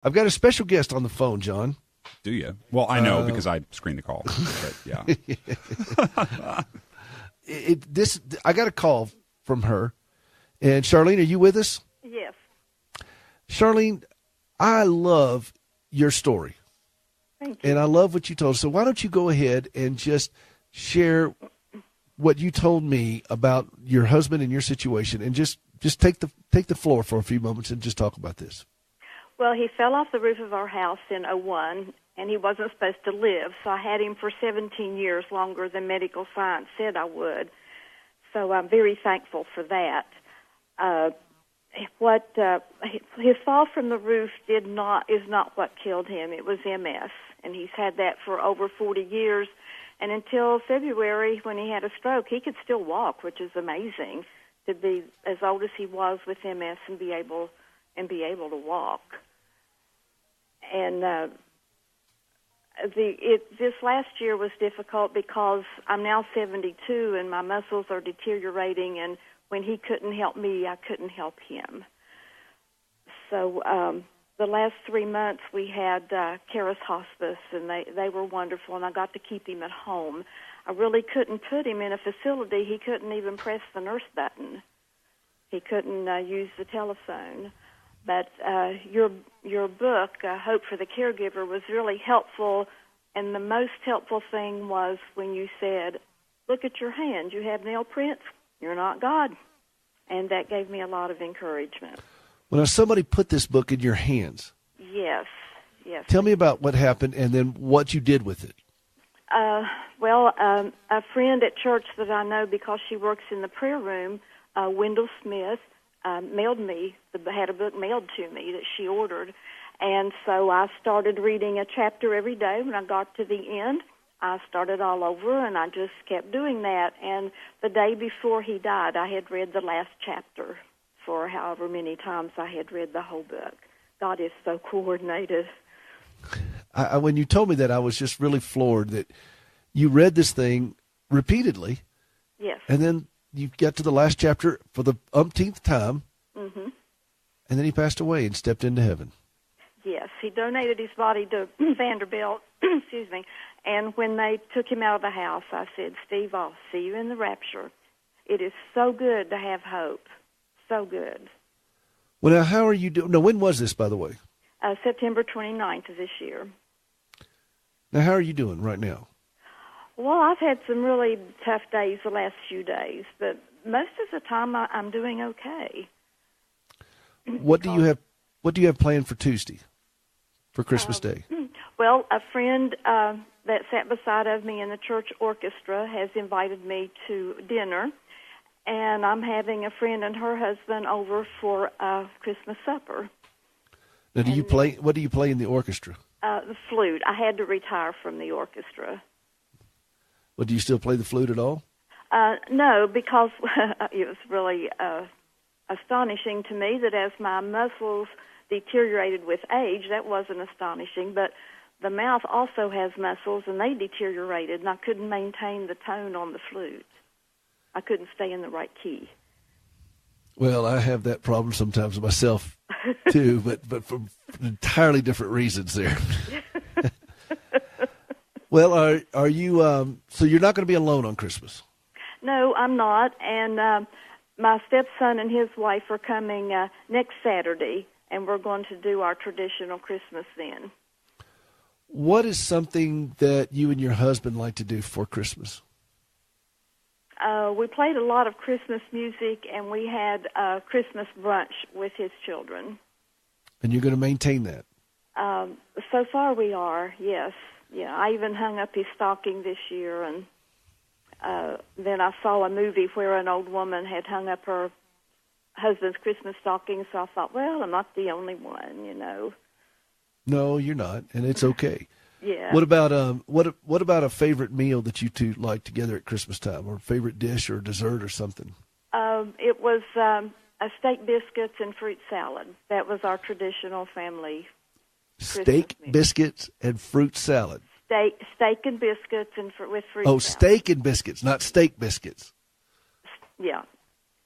I've got a special guest on the phone, John. Do you? Well, I know because I screened the call. But yeah. I got a call from her. And Charlene, are you with us? Yes. Charlene, I love your story. Thank you. And I love what you told us. So why don't you go ahead and just share what you told me about your husband and your situation, and just take the floor for a few moments and just talk about this. Well, he fell off the roof of our house in '01, and he wasn't supposed to live, so I had him for 17 years, longer than medical science said I would. So I'm very thankful for that. His fall from the roof is not what killed him. It was MS, and he's had that for over 40 years. And until February, when he had a stroke, he could still walk, which is amazing to be as old as he was with MS and be able to walk. And this last year was difficult because I'm now 72 and my muscles are deteriorating, and when he couldn't help me, I couldn't help him. So the last 3 months we had Caris Hospice, and they were wonderful, and I got to keep him at home. I really couldn't put him in a facility. He couldn't even press the nurse button. He couldn't use the telephone. But your book, Hope for the Caregiver, was really helpful, and the most helpful thing was when you said, look at your hand. You have nail prints. You're not God. And that gave me a lot of encouragement. Well, now somebody put this book in your hands. Yes. Tell me about what happened and then what you did with it. A friend at church that I know because she works in the prayer room, Wendell Smith, had a book mailed to me that she ordered. And so I started reading a chapter every day. When I got to the end, I started all over, and I just kept doing that. And the day before he died, I had read the last chapter for however many times I had read the whole book. God is so coordinated. When you told me that, I was just really floored that you read this thing repeatedly. Yes. And then you got to the last chapter for the umpteenth time, mm-hmm. and then he passed away and stepped into heaven. Yes, he donated his body to Vanderbilt, excuse me, and when they took him out of the house, I said, Steve, I'll see you in the rapture. It is so good to have hope, so good. Well, now, how are you doing? No, when was this, by the way? September 29th of this year. Now, how are you doing right now? Well, I've had some really tough days the last few days, but most of the time I'm doing okay. What do you have planned for Tuesday, for Christmas Day? Well, a friend that sat beside of me in the church orchestra has invited me to dinner, and I'm having a friend and her husband over for Christmas supper. Now, do you play? What do you play in the orchestra? The flute. I had to retire from the orchestra. Well, do you still play the flute at all? No, because it was really astonishing to me that as my muscles deteriorated with age, that wasn't astonishing, but the mouth also has muscles, and they deteriorated, and I couldn't maintain the tone on the flute. I couldn't stay in the right key. Well, I have that problem sometimes myself, too, but for entirely different reasons there. Well, are you, so you're not going to be alone on Christmas? No, I'm not, and my stepson and his wife are coming next Saturday, and we're going to do our traditional Christmas then. What is something that you and your husband like to do for Christmas? We played a lot of Christmas music, and we had a Christmas brunch with his children. And you're going to maintain that? So far we are, yes. Yeah, I even hung up his stocking this year, and then I saw a movie where an old woman had hung up her husband's Christmas stocking, so I thought, well, I'm not the only one, you know. No, you're not, and it's okay. Yeah. What about what about a favorite meal that you two like together at Christmas time, or a favorite dish or dessert or something? It was a steak, biscuits, and fruit salad. That was our traditional family Christmas steak, meal. Biscuits, and fruit salad. Steak and biscuits and with fruit Oh, salad. steak and biscuits, not steak biscuits. Yeah.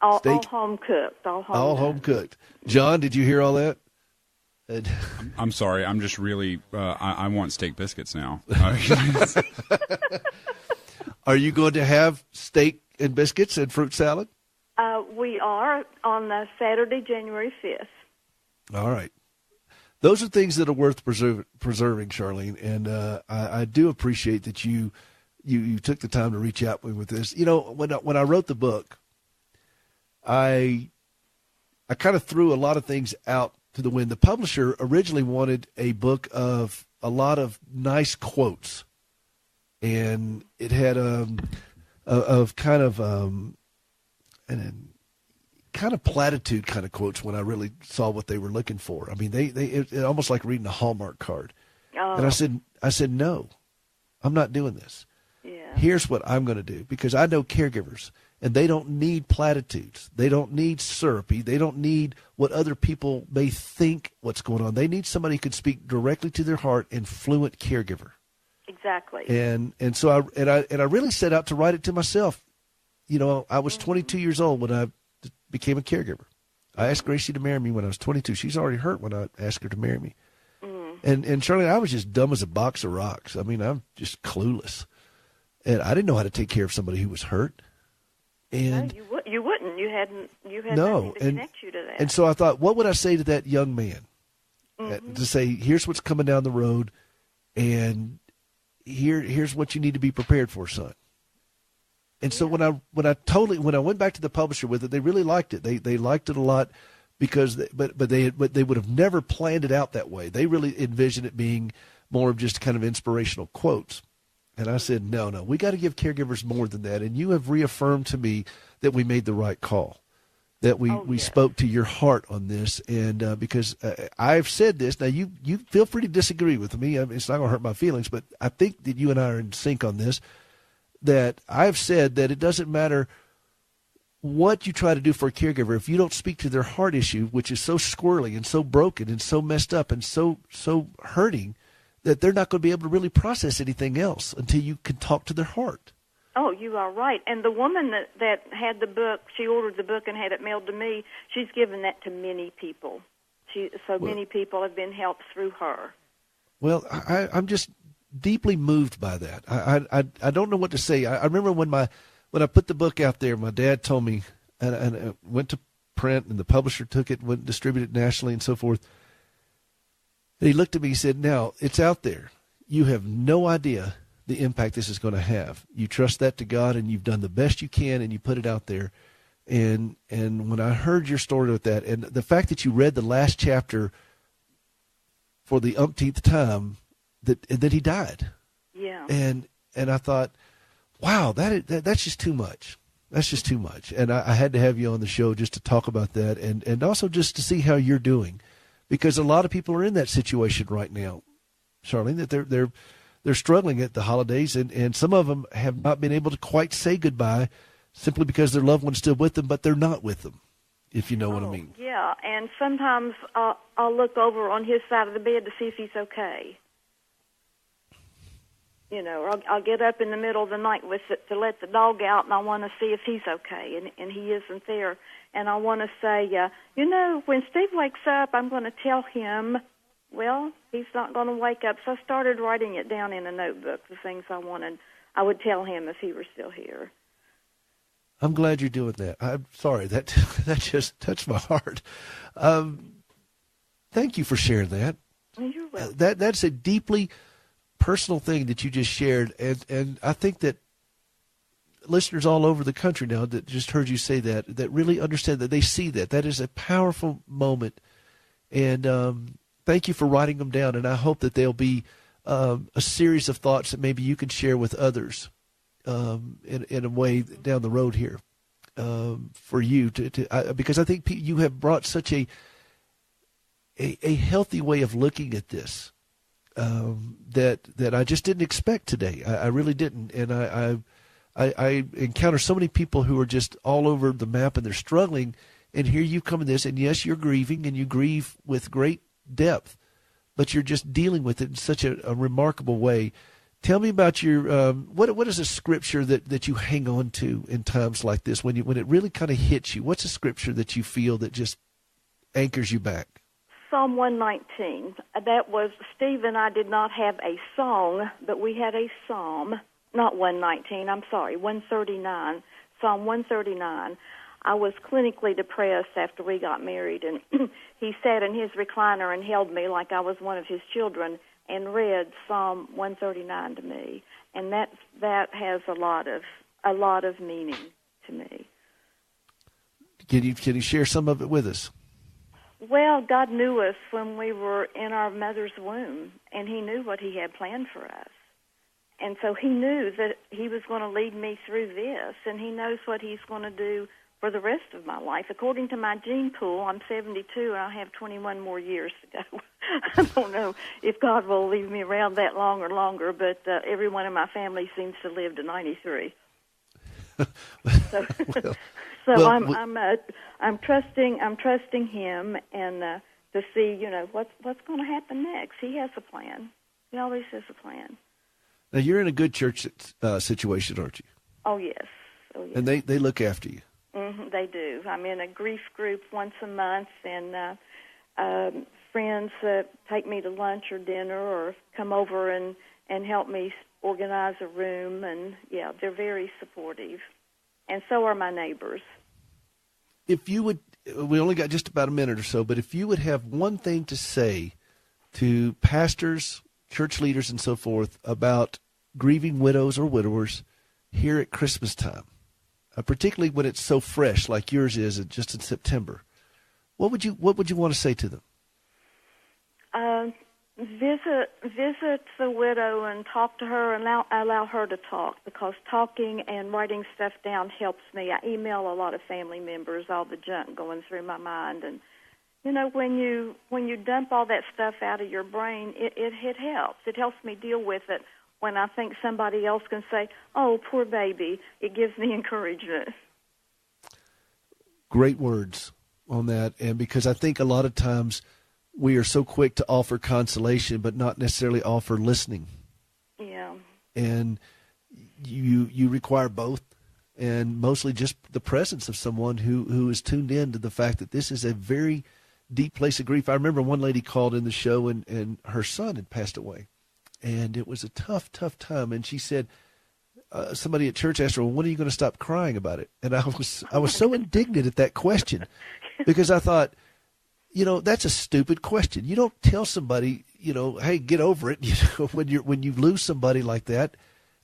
All home cooked. All home cooked. John, did you hear all that? And I'm sorry. I'm just really. I want steak biscuits now. are you going to have steak and biscuits and fruit salad? We are on Saturday, January 5th. All right. Those are things that are worth preserving, Charlene, and I do appreciate that you took the time to reach out with this. You know, when I wrote the book, I kind of threw a lot of things out to the wind. The publisher originally wanted a book of a lot of nice quotes, and it had kind of platitude kind of quotes when I really saw what they were looking for. I mean, it almost like reading a Hallmark card. Oh. And I said, no, I'm not doing this. Yeah. Here's what I'm going to do, because I know caregivers, and they don't need platitudes. They don't need syrupy. They don't need what other people may think what's going on. They need somebody who can speak directly to their heart and fluent caregiver. Exactly. And so I really set out to write it to myself. You know, I was 22 years old when I became a caregiver. I asked Gracie to marry me when I was 22. She's already hurt when I asked her to marry me. And Charlie, I was just dumb as a box of rocks. I mean, I'm just clueless. And I didn't know how to take care of somebody who was hurt. And no, you wouldn't. You had no, nothing to connect you to that. And so I thought, what would I say to that young man? To say, here's what's coming down the road, and here's what you need to be prepared for, son. And so when I went back to the publisher with it, they really liked it. They liked it a lot, because but they would have never planned it out that way. They really envisioned it being more of just kind of inspirational quotes. And I said, no, we got to give caregivers more than that. And you have reaffirmed to me that we made the right call, that we spoke to your heart on this. And because I've said this, now you feel free to disagree with me. I mean, it's not going to hurt my feelings, but I think that you and I are in sync on this, that I've said that it doesn't matter what you try to do for a caregiver. If you don't speak to their heart issue, which is so squirrely and so broken and so messed up and so hurting, that they're not going to be able to really process anything else until you can talk to their heart. Oh, you are right. And the woman that had the book, she ordered the book and had it mailed to me, she's given that to many people. Many people have been helped through her. Well, I'm just deeply moved by that. I don't know what to say. I remember when I put the book out there, my dad told me, and I went to print, and the publisher took it, went and distributed it nationally and so forth. And he looked at me, he said, now, it's out there. You have no idea the impact this is going to have. You trust that to God, and you've done the best you can, and you put it out there. And when I heard your story with that, and the fact that you read the last chapter for the umpteenth time, that he died. Yeah. And I thought, wow, that's just too much. That's just too much. And I had to have you on the show just to talk about that, and also just to see how you're doing. Because a lot of people are in that situation right now, Charlene, that they're struggling at the holidays, and some of them have not been able to quite say goodbye simply because their loved one's still with them, but they're not with them, if you know what I mean. Yeah, and sometimes I'll look over on his side of the bed to see if he's okay. You know, or I'll get up in the middle of the night to let the dog out, and I want to see if he's okay, and he isn't there. And I want to say, when Steve wakes up, I'm going to tell him. Well, he's not going to wake up. So I started writing it down in a notebook, the things I would tell him if he were still here. I'm glad you're doing that. I'm sorry, that just touched my heart. Thank you for sharing that. You're welcome. That's a deeply personal thing that you just shared, and I think that listeners all over the country now that just heard you say that really understand that, they see that is a powerful moment, and thank you for writing them down, and I hope that they'll be a series of thoughts that maybe you can share with others in a way down the road here for you because I think you have brought such a healthy way of looking at this that I just didn't expect today. I really didn't, and I encounter so many people who are just all over the map and they're struggling, and here you come in this, and yes, you're grieving, and you grieve with great depth, but you're just dealing with it in such a remarkable way. Tell me about your what is a scripture that you hang on to in times like this when it really kind of hits you? What's a scripture that you feel that just anchors you back? Psalm 119. That was, Steve and I did not have a song, but we had a psalm. Not 119, I'm sorry, 139. Psalm 139. I was clinically depressed after we got married, and he sat in his recliner and held me like I was one of his children and read Psalm 139 to me, and that has a lot of meaning to me. Can you share some of it with us? Well, God knew us when we were in our mother's womb, and He knew what He had planned for us. And so He knew that He was going to lead me through this, and He knows what He's going to do for the rest of my life. According to my gene pool, I'm 72, and I have 21 more years to go. I don't know if God will leave me around that long or longer, but everyone in my family seems to live to 93. I'm trusting Him, and to see, what's going to happen next. He has a plan. He always has a plan. Now, you're in a good church situation, aren't you? Oh, yes. And they look after you. Mm-hmm, they do. I'm in a grief group once a month, and friends take me to lunch or dinner or come over and help me organize a room. And, yeah, they're very supportive. And so are my neighbors. If you would, we only got just about a minute or so, but if you would have one thing to say to pastors, church leaders, and so forth about grieving widows or widowers here at Christmas time, particularly when it's so fresh like yours is just in September, what would you want to say to them? Visit the widow and talk to her and allow her to talk, because talking and writing stuff down helps me. I email a lot of family members, all the junk going through my mind, and when you dump all that stuff out of your brain, it helps. It helps me deal with it. When I think somebody else can say, "Oh, poor baby," it gives me encouragement. Great words on that, and because I think a lot of times we are so quick to offer consolation, but not necessarily offer listening. Yeah. And you require both, and mostly just the presence of someone who is tuned in to the fact that this is a very deep place of grief. I remember one lady called in the show, and her son had passed away, and it was a tough time. And she said, somebody at church asked her, "Well, when are you going to stop crying about it?" And I was so indignant at that question, because I thought, that's a stupid question. You don't tell somebody, hey, get over it, when you lose somebody like that,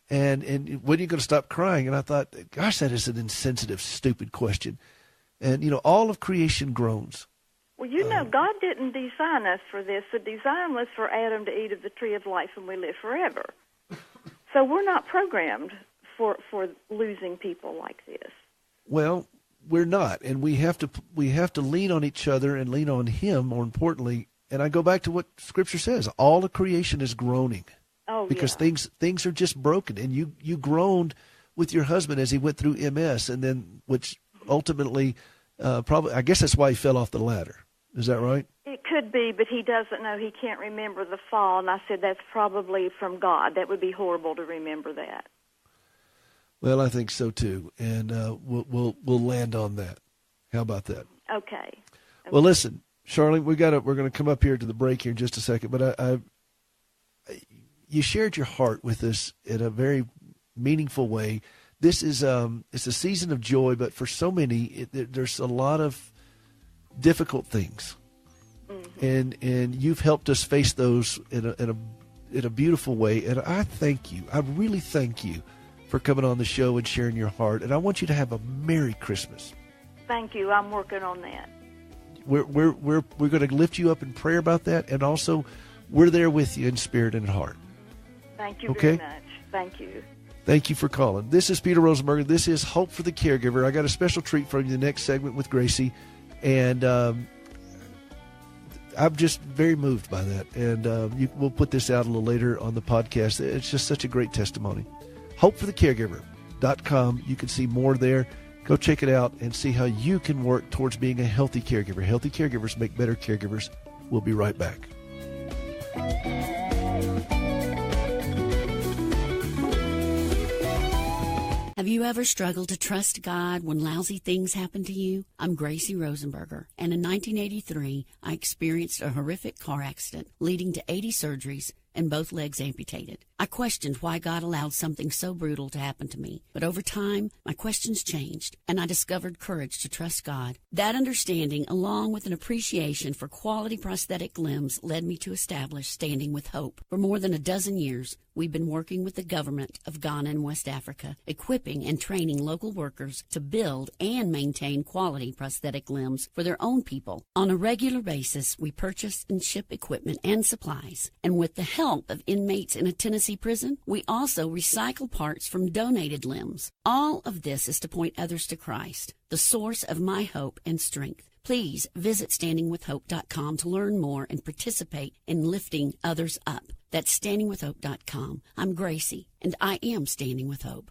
and when are you going to stop crying? And I thought, gosh, that is an insensitive, stupid question. And all of creation groans. Well, God didn't design us for this. The design was for Adam to eat of the tree of life and we live forever. So we're not programmed for losing people like this. Well, we're not, and we have to lean on each other and lean on Him, more importantly. And I go back to what Scripture says: all of creation is groaning. Oh, because things are just broken. And you groaned with your husband as he went through MS, and then which ultimately probably, I guess that's why he fell off the ladder. Is that right? It could be, but he doesn't know. He can't remember the fall, and I said that's probably from God. That would be horrible to remember that. Well, I think so too, and we'll land on that. How about that? Okay. Well, listen, Charlene, we're going to come up here to the break here in just a second, but you shared your heart with us in a very meaningful way. This is it's a season of joy, but for so many, there's a lot of difficult things, mm-hmm. and you've helped us face those in a beautiful way. And I thank you. I really thank you for coming on the show and sharing your heart. And I want you to have a Merry Christmas. Thank you. I'm working on that. We're going to lift you up in prayer about that, and also we're there with you in spirit and heart. Thank you very much. Thank you. Thank you for calling. This is Peter Rosenberger. This is Hope for the Caregiver. I got a special treat for you in the next segment with Gracie, and I'm just very moved by that. And we'll put this out a little later on the podcast. It's just such a great testimony. HopeForTheCaregiver.com. You can see more there. Go check it out and see how you can work towards being a healthy caregiver. Healthy caregivers make better caregivers. We'll be right back. Have you ever struggled to trust God when lousy things happen to you? I'm Gracie Rosenberger, and in 1983, I experienced a horrific car accident leading to 80 surgeries and both legs amputated. I questioned why God allowed something so brutal to happen to me, but over time, my questions changed, and I discovered courage to trust God. That understanding, along with an appreciation for quality prosthetic limbs, led me to establish Standing with Hope. For more than a dozen years, we've been working with the government of Ghana and West Africa, equipping and training local workers to build and maintain quality prosthetic limbs for their own people. On a regular basis, we purchase and ship equipment and supplies, and with the help of inmates in a Tennessee prison, we also recycle parts from donated limbs. All of this is to point others to Christ, the source of my hope and strength. Please visit standingwithhope.com to learn more and participate in lifting others up. That's standingwithhope.com. I'm Gracie, and I am Standing with Hope.